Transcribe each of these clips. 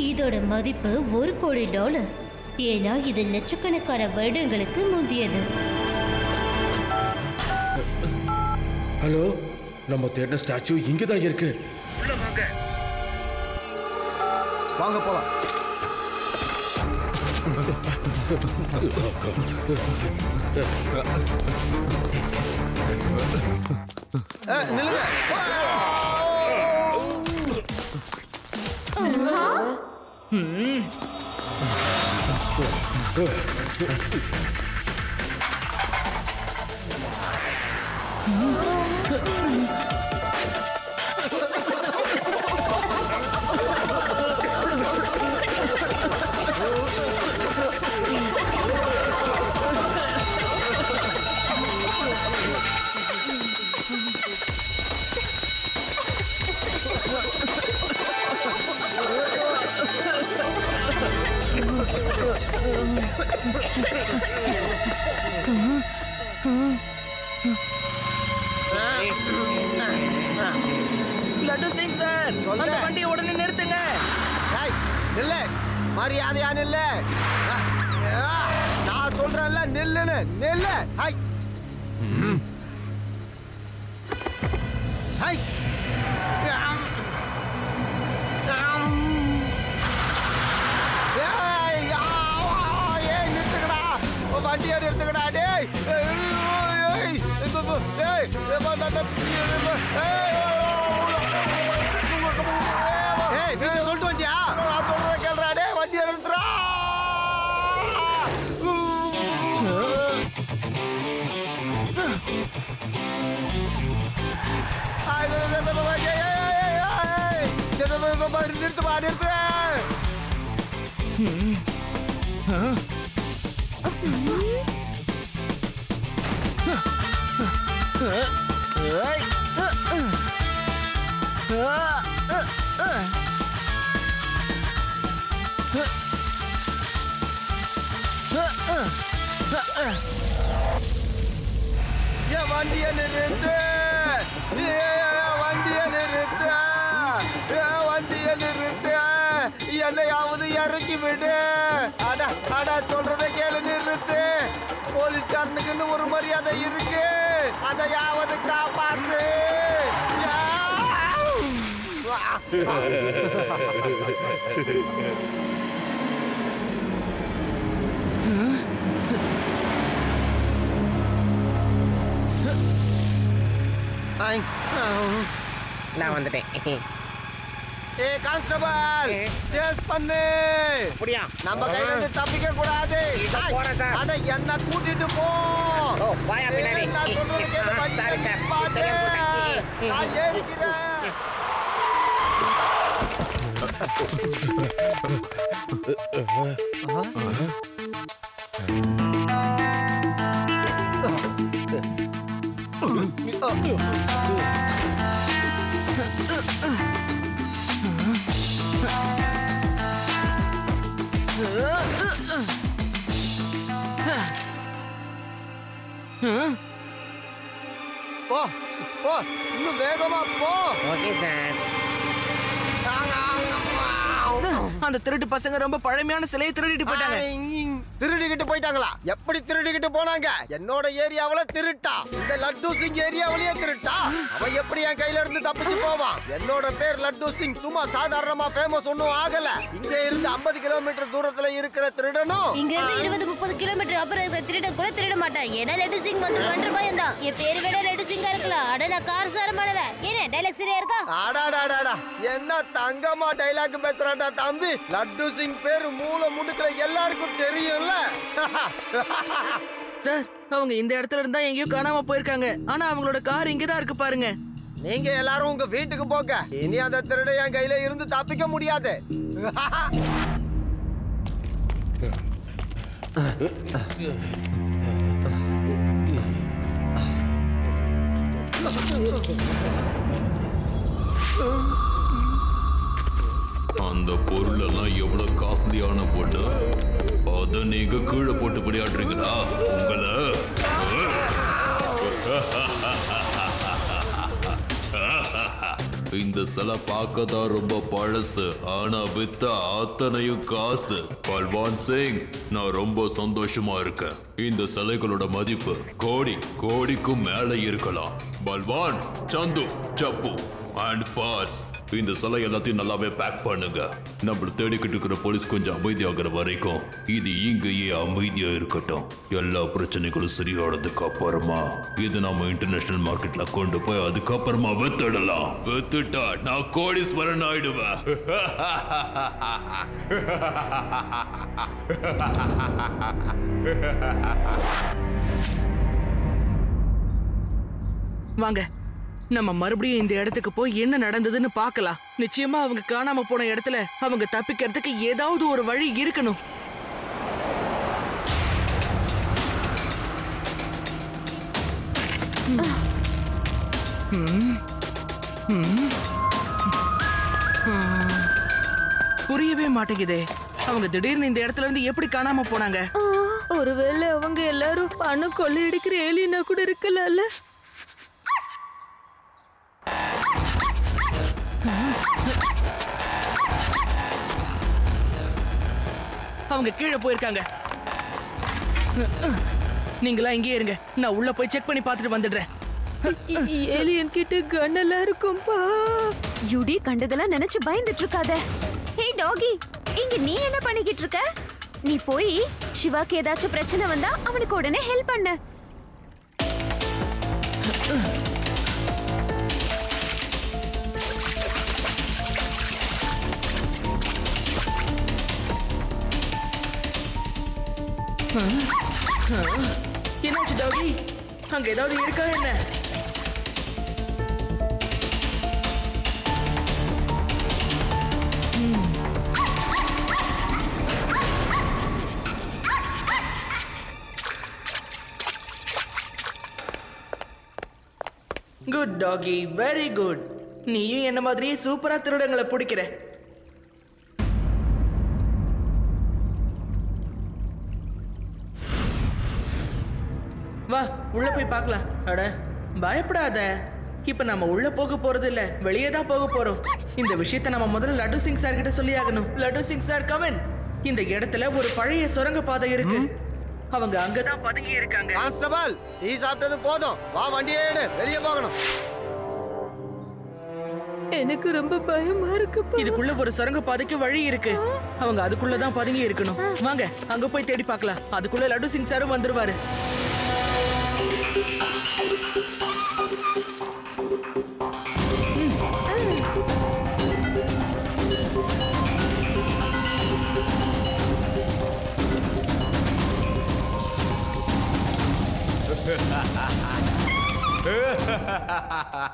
இதோட மதிப்பு $1 கோடி. ஏன்னா இது லட்சக்கணக்கான வருடங்களுக்கு முந்தியது. ஹலோ, நம்ம தேடின ஸ்டாச்சு இங்கதான் இருக்கு. உள்ள வாங்க. வாங்க போலாம். நில்லுங்க. லட்டு சிங் சார், அந்த வண்டியை உடனே நிறுத்துங்க. நில்லு, மரியாதையா நில்லு. நான் சொல்றேன்ல நில்லுன்னு. நில்லு. High high. நிறுத்துக்கடா, வண்டியை நிறுத்துக்கடா. டேய் சொல்லிட்டு வண்டியா? நான் சொல்றத கேள்றா. டே வண்டியை நிறுத்துறா. நிறுத்துமா, நிறுத்து. வண்டியை நிறுத்து. வண்டியை நிறுத்து. வண்டியை நிறுத்து. என்னையாவது இறக்கி விடு. அட அட சொல்றத கேளு. நிறுத்து. போலீஸ்காரனுக்குன்னு ஒரு மரியாதை இருக்கு. அதையாவது காப்பாத்து. நான் வந்துட்டேன். ஏ கான்ஸ்டபிள், சேஸ் பண்ணு. அப்படியா? நம்ம கையில இருந்து தப்பிக்க கூடாது. போறேன் சார். அட என்ன கூட்டிட்டு போ. ஓ பாயா பின்னாடி. நான் சொல்றது கேளு. Sorry sir. நான் ஏறிக்கிறேன். போ போ, இன்னும் வேகமா போ. Okay sir. அந்த திருட்டு பசங்க ரொம்ப பழமையான சிலையை திருடிட்டு போயிட்டாங்க. திருடிக்கிட்டு போயிட்டாங்களா? எப்படி திருடிக்கிட்டு போனாங்க? என்னோட ஏரியாவுல திருட்டா? இந்த லட்டு சிங் ஏரியாவிலேயே திருட்டா? அவன் எப்படி என் கையில இருந்து தப்பிச்சு போவான்? என்னோட பேர் லட்டு சிங். சும்மா சாதாரணமா ஃபேமஸ் ஒன்னும் ஆகல. இங்க இருந்து 50 கிலோமீட்டர் தூரத்துல இருக்கிற திருடனும் இங்க இருந்து 20-30 கிலோமீட்டர் அப்புறம் இருக்கிற திருடன் கூட திருட மாட்டான். ஏன்னா லட்டு சிங் வந்து 1 ரூபாய் தான். என் பேரு வேற லட்டு சிங்கா இருக்கலாம். அட நான் காரசாரமானவன். என்ன டைலாக் சரியா இருக்கா? ஆடாடாடாடா, என்ன தங்கமா டைலாக் பேசுறாடா தம்பி. லட்டு சிங் பேரு மூல முடுக்குற எல்லாருக்கும் தெரியும்ல. சார், அவங்க இந்த இடத்துல இருந்தா எங்கேயோ காணாம போயிருக்காங்க. ஆனா அவங்களோட கார் இங்கதான் இருக்கு பாருங்க. நீங்க எல்லாரும் உங்க வீட்டுக்கு போங்க. இனி அந்த திருட என் கையில இருந்து தப்பிக்க முடியாது. அந்த பொருள் எல்லாம் எவ்வளவு காஸ்ட்லியான பொருள். அத அத நீங்க கீழே போட்டு விளையாடுறீங்களா உங்களை? இந்த சிலை பார்க்கதான் ரொம்ப பழசு, ஆனா வித்த அத்தனையும் காசு. பல்வான் சிங், நான் ரொம்ப சந்தோஷமா இருக்கேன். இந்த சிலைகளோட மதிப்பு கோடிக்கும் மேல இருக்கலாம். பல்வான், சந்து, சப்பு அண்ட் ஃபார்ஸ், இந்த சிலை எல்லாத்தையும் நல்லாவே பேக் பண்ணுங்க. நம்மள தேடிக்கிட்டு இருக்கிற போலீஸ் கொஞ்சம் அமைதியாகிற வரைக்கும் இது இங்கேயே அமைதியா இருக்கட்டும். எல்லா பிரச்சனைகளும் சரியானதுக்கு அப்புறமா இது நம்ம இன்டர்நேஷனல் மார்க்கெட்ல கொண்டு போய் அதுக்கப்புறமா வித்துடலாம். வித்துட்டா நான் கோடீஸ்வரன் ஆயிடுவேன். வாங்க, நம்ம மறுபடியும் இந்த இடத்துக்கு போய் என்ன நடந்ததுன்னு பார்க்கலாம். நிச்சயமா அவங்க காணாம போன இடத்துல அவங்க தப்பிக்கிறதுக்கு ஏதாவது ஒரு வழி இருக்கணும். புரியவே மாட்டேங்குதே, அவங்க திடீர்னு இந்த இடத்துல இருந்து எப்படி காணாம போனாங்க? ஒருவேளை அவங்க எல்லாரும் பணம் கொள்ளையடிக்கிற ஏலியனா கூட இருக்கலாம்ல. அவங்க கீழே போயிருக்காங்க. நீங்களா இங்கே இருங்க, நான் உள்ள போய் செக் பண்ணி பார்த்துட்டு வந்துடுறேன். ஏலியன் கிட்ட கண்ணெல்லாம் இருக்கும்பா. யுடி கண்டதெல்லாம் நினைச்சு பயந்துட்டு இருக்காத. ஹே டாகி, இங்க நீ என்ன பண்ணிக்கிட்டு இருக்க? நீ போய் சிவாக்கு ஏதாச்சும் பிரச்சனை வந்தா அவனுக்கு உடனே ஹெல்ப் பண்ணு. என்னாச்சு டாகி? அங்க ஏதாவது இருக்கா என்ன? குட் டாகி, வெரி குட். நீயும் என்ன மாதிரியே சூப்பரா திருடங்களை பிடிக்கிற. வா, உள்ள போய் பார்க்கலாம். அட, பயப்படாத. இப்ப நம்ம உள்ள போக போறது இல்ல, வெளியே தான் போக போறோம். இந்த விஷயத்தை நம்ம முதல்ல லட்டு சிங் சார் கிட்ட சொல்லி ஆகணும். Laddu Singh sir, come on. இந்த இடத்துல ஒரு பழைய சுரங்க பாதை இருக்கு. அவங்க அங்கதான் பதுங்கி இருக்காங்க. கான்ஸ்டபிள், டீ சாப்பிட்டது போதும், வா வண்டியை எடு, வெளியே போகணும். எனக்கு ரொம்ப பயமா இருக்குப்பா. இதுக்குள்ள ஒரு சுரங்க பாதைக்கு வழி இருக்கு. அவங்க அதுக்குள்ளதான் பதுங்கி இருக்கணும். வாங்க, அங்க போய் தேடி பார்க்கலாம். அதுக்குள்ள லட்டு சிங் சாரும் வந்துருவாரு.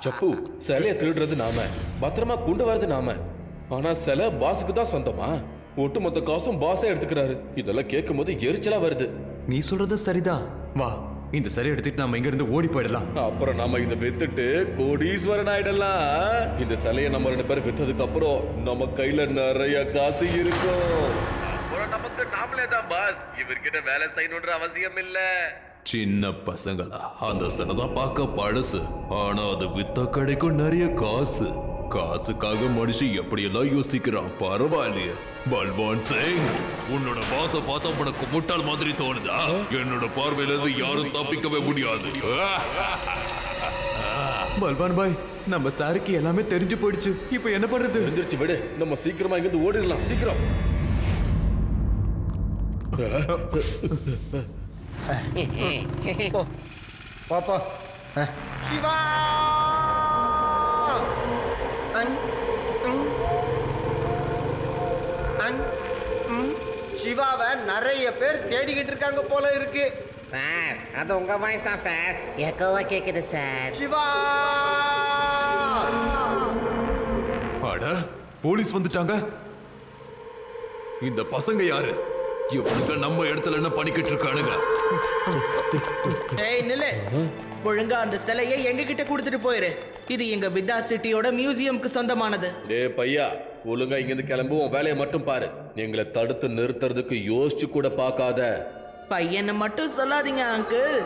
சப்பு, சிலைய திருடுறது நாம, பத்திரமா கொண்டு வரது நாம. ஆனா சிலை பாஸுக்கு தான் சொந்தமா? ஒட்டுமொத்த காசும் பாஸே எடுத்துக்கிறாரு. இதெல்லாம் கேட்கும் போது எரிச்சலா வருது. நீ சொல்றது சரிதான். வா, இந்த சிலை எடுத்துட்டு நாம இங்க இருந்து ஓடி போயிடலாம். அப்புறம் நாம இதை வித்துட்டு கோடீஸ்வரன் ஆயிடலாம். இந்த சிலையை நம்ம 2 பேரும் வித்ததுக்கு அப்புறம் நம்ம கையில நிறைய காசு இருக்கும். அப்புறம் நமக்கு நாமளே தான் பாஸ். இவர்கிட்ட வேலை செய்யணும்ன்ற அவசியம் இல்ல. சின்ன பசங்களா, அந்த சிலை தான் பார்க்க பழசு, ஆனா அது வித்த கிடைக்கும் நிறைய காசு. காசுக்காக மனுஷன் எப்படியெல்லாம் யோசிக்கிறான், பரவாயில்லையே. பல்வான் சிங், உன்னோட பாச பார்த்தா உனக்கு முட்டாள் மாதிரி தோணுதா? என்னோட பார்வையில இருந்து யாரும் தப்பிக்கவே முடியாது. பல்வான் பாய், நம்ம சாருக்கு எல்லாமே தெரிஞ்சு போயிடுச்சு. இப்போ என்ன பண்றது? தெரிஞ்சிருச்சு, விடு. நம்ம சீக்கிரமா இங்கிருந்து ஓடிடலாம். சீக்கிரம். பாப்பா சிவா, சிவாவை நிறைய பேர் தேடிக்கிட்டு இருக்காங்க போல இருக்கு. சார், அது உங்க வாய்ஸ் தான் சார். எக்கோவா கேக்குது சார். சிவா! அட, போலீஸ் வந்துட்டாங்க. இந்த பசங்க யாரு? இவனுக்கு நம்ம இடத்துல என்ன பண்ணிக்கிட்டு இருக்கானுங்க? ஏய் நில்லு, ஒழுங்கா அந்த சிலையை எங்க கிட்ட கொடுத்துட்டு போயிரு. இது எங்க வித்தா சிட்டியோட மியூசியம்க்கு சொந்தமானது. டேய் பையா, ஒழுங்கா இங்கிருந்து கிளம்பு, உன் வேலையை மட்டும் பாரு. எங்களை தடுத்து நிறுத்துறதுக்கு யோசிச்சு கூட பார்க்காத. பையனை மட்டும் சொல்லாதீங்க அங்கிள்.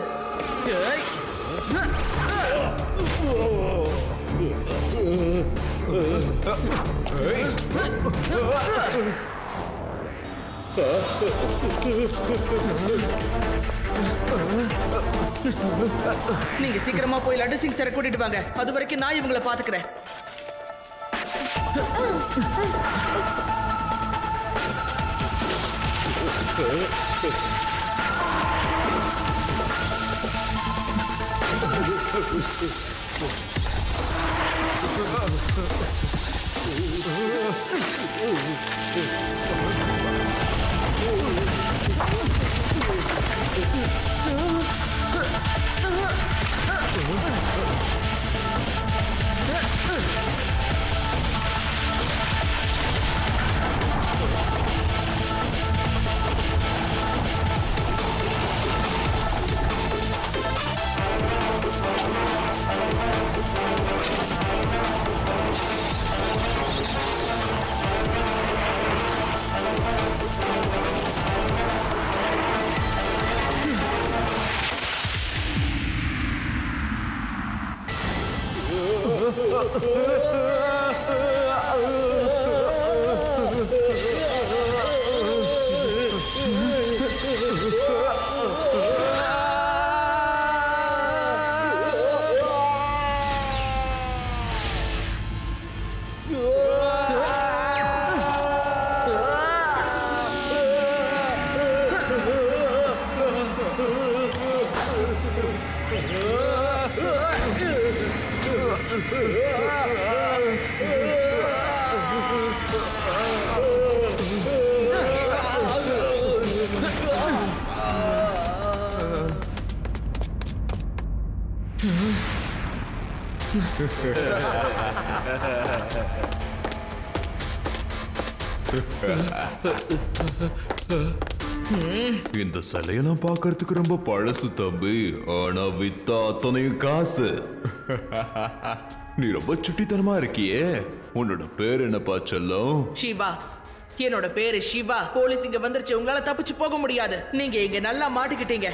நீங்க சீக்கிரமா போய் லட்டு சிங் சாரை கூட்டிட்டு வாங்க. அது வரைக்கும் நான் இவங்களை பாத்துக்கிறேன். இந்த சிலையெல்லாம் பார்க்கறதுக்கு ரொம்ப பழசு தம்பி. ஆனா வித்தா அத்தனையும் காசு. நீ ரொம்ப சுட்டித்தனமா இருக்கியே. உன்னோட பேர் என்னப்பா செல்லம்? சிவா. என்னோட பேரு சிவா. போலீஸ் இங்க வந்துருச்சு. உங்களால தப்பிச்சு போக முடியாது. நீங்க இங்க நல்லா மாட்டிக்கிட்டீங்க.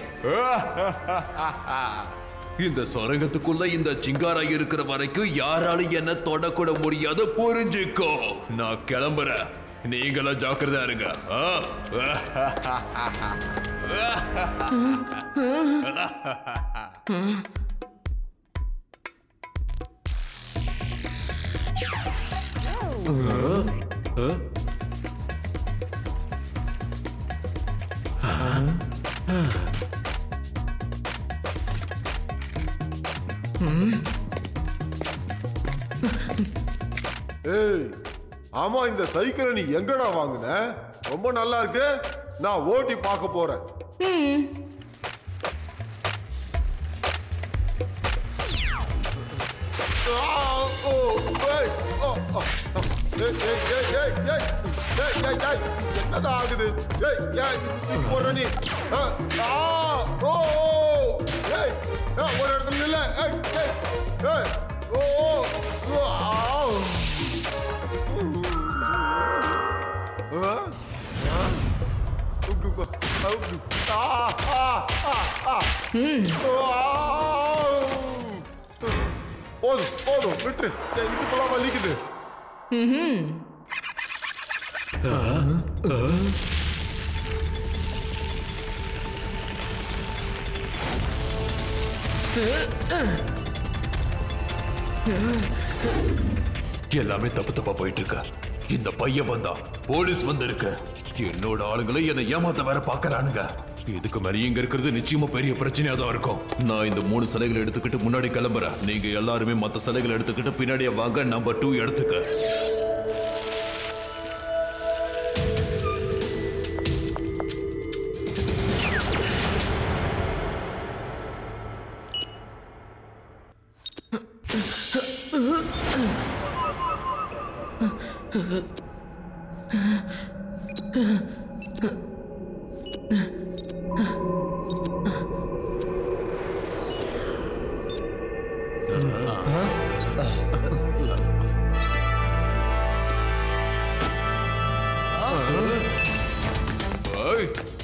இந்த சொரங்கத்துக்குள்ள இந்த சிங்காரா இருக்கிற வரைக்கும் யாராலும் என்ன தொடக்கூட முடியாது. புரிஞ்சுக்கோ. நான் கிளம்புறேன். நீங்களும் ஜாக்கிரதா இருங்க. ஏய், ஆமா, இந்த சைக்கிளை நீ எங்கடா வாங்குன? ரொம்ப நல்லா இருக்கு. நான் ஓட்டி பார்க்க போறேன். என்னதான் ஆகுது? போற நீ ஒரு இடத்துல இல்ல. போதும் போதும் விட்டு. இதுக்குள்ள வலிக்குது. எல்லாமே தப்பு தப்பா போயிட்டு இருக்க. இந்த பையன் வந்தா போலீஸ் வந்திருக்க. என்னோட ஆளுங்களை என்னை ஏமாத்த வேற பாக்குறானுங்க. இதுக்கு மேல இங்க இருக்கிறது நிச்சயமா பெரிய பிரச்சனையா தான் இருக்கும். நான் இந்த 3 சிலைகளை எடுத்துக்கிட்டு முன்னாடி கிளம்புறேன். நீங்க எல்லாருமே மத்த சிலைகளை எடுத்துக்கிட்டு பின்னாடியே வாங்க. நம்பர் 2 இடத்துக்கு.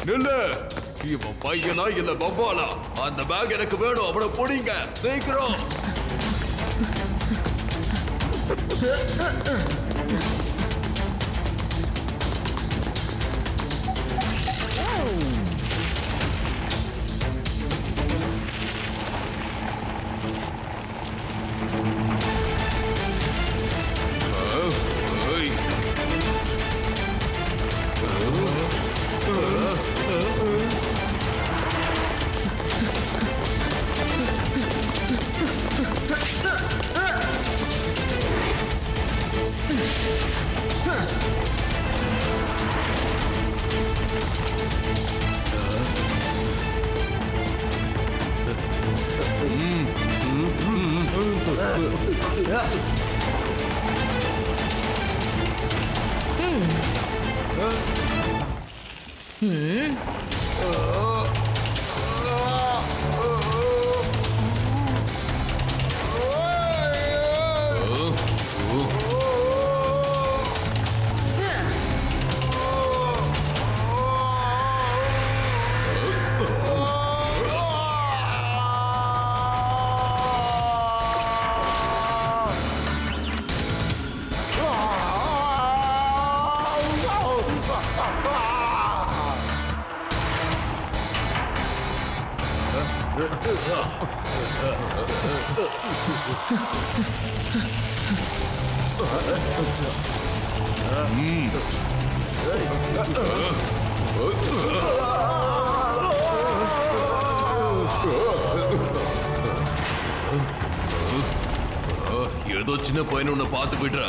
நில்லு. இவன் பையனா இல்ல வவ்வாலா? அந்த பேக் எனக்கு வேணும். அவனை பிடிங்க சீக்கிரம். ஏதோ சின்ன பையன் உன்னை பார்த்து போயிடுற.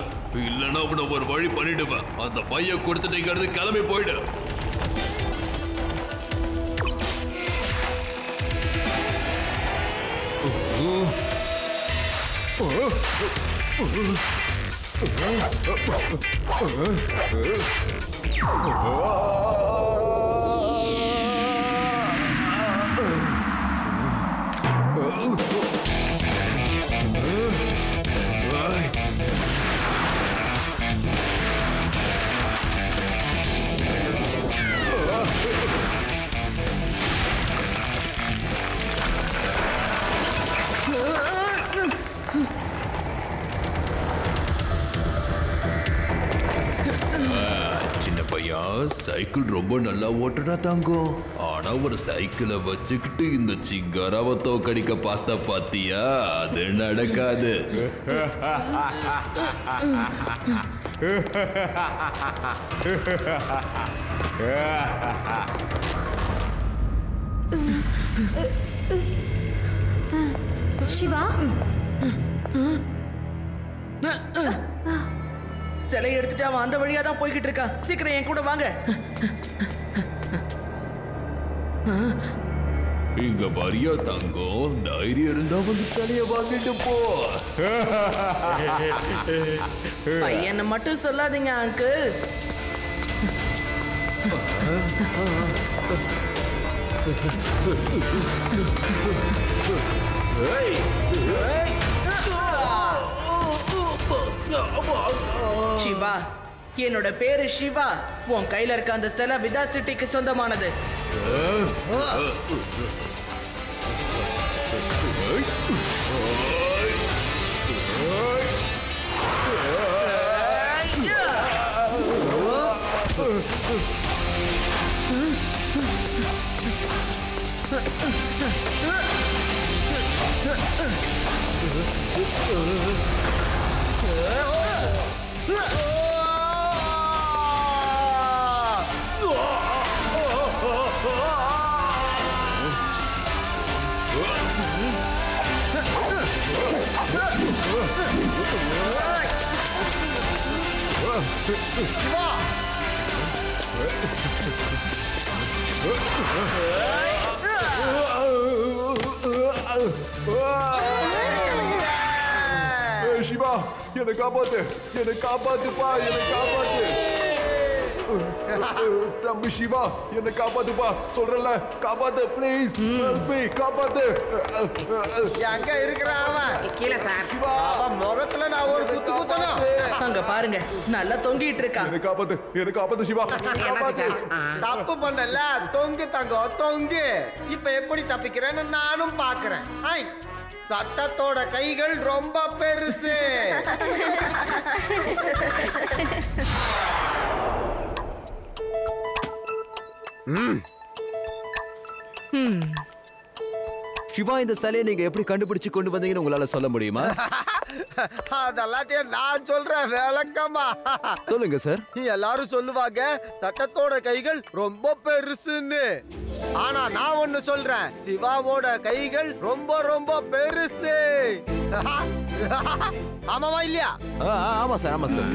இல்லைன்னா உன்னை ஒரு வழி பண்ணிடுவேன். அந்த பையன் கொடுத்துட்டீங்கிறது கிளம்பி போயிடு. சைக்கிள் ரொம்ப நல்லா ஓட்டுனா தங்கம். ஆனா ஒரு சைக்கிளை வச்சுக்கிட்டு இந்த சிங்காராவை தோக்கடிக்க பார்த்த பாத்தியா? அது நடக்காது. சிவா, சிலையை எடுத்துட்டு அவன் அந்த வழியா தான் போய்கிட்டு இருக்கான். சீக்கிரம் என் கூட வாங்க. இங்க வரியா தங்கம்? தைரியம் இருந்தா வந்து சிலைய வாங்கிட்டு போ. பையனை மட்டும் சொல்லாதீங்க அங்கிள். சிவா, என்னோட பேரு சிவா. உன் கையில இருக்க அந்த சிலை விதா சிட்டிக்கு சொந்தமானது. சிவா, என்னை காப்பாத்து, என்னை காப்பாத்துப்பா, என்னை காப்பாத்து. தம்பி சிவா என்ன காப்பாத்துப்பா சொல்றல காப்பாத்து ப்ளீஸ் காப்பாத்து எங்க இருக்கிறான் அவன் கீழே சார் அவன் முகத்துல நான் ஒரு குத்து குத்தணும் அங்க பாருங்க நல்லா தொங்கிட்டு இருக்கான். எனக்கு காப்பாத்து சிவா தப்பு பண்ணல தொங்கு தங்கம் தொங்கு. இப்ப எப்படி தப்பிக்கிறேன்னு நானும் பாக்குறேன். சட்டத்தோட கைகள் ரொம்ப பெருசு. சிவா இந்த சிலையை நீங்க எப்படி கண்டுபிடிச்சு கொண்டு வந்தீங்கன்னு உங்களால சொல்ல முடியுமா? அதெல்லாத்தையும் நான் சொல்றேன் விளக்கமா. சொல்லுங்க சார். எல்லாரும் சொல்லுவாங்க சட்டத்தோட கைகள் ரொம்ப பெருசுன்னு. ஆனா நான் ஒண்ணு சொல்றேன், சிவாவோட கைகள் ரொம்ப ரொம்ப பெருசு. ஆமாவா இல்லையா? ஆமா சார், ஆமா சார்.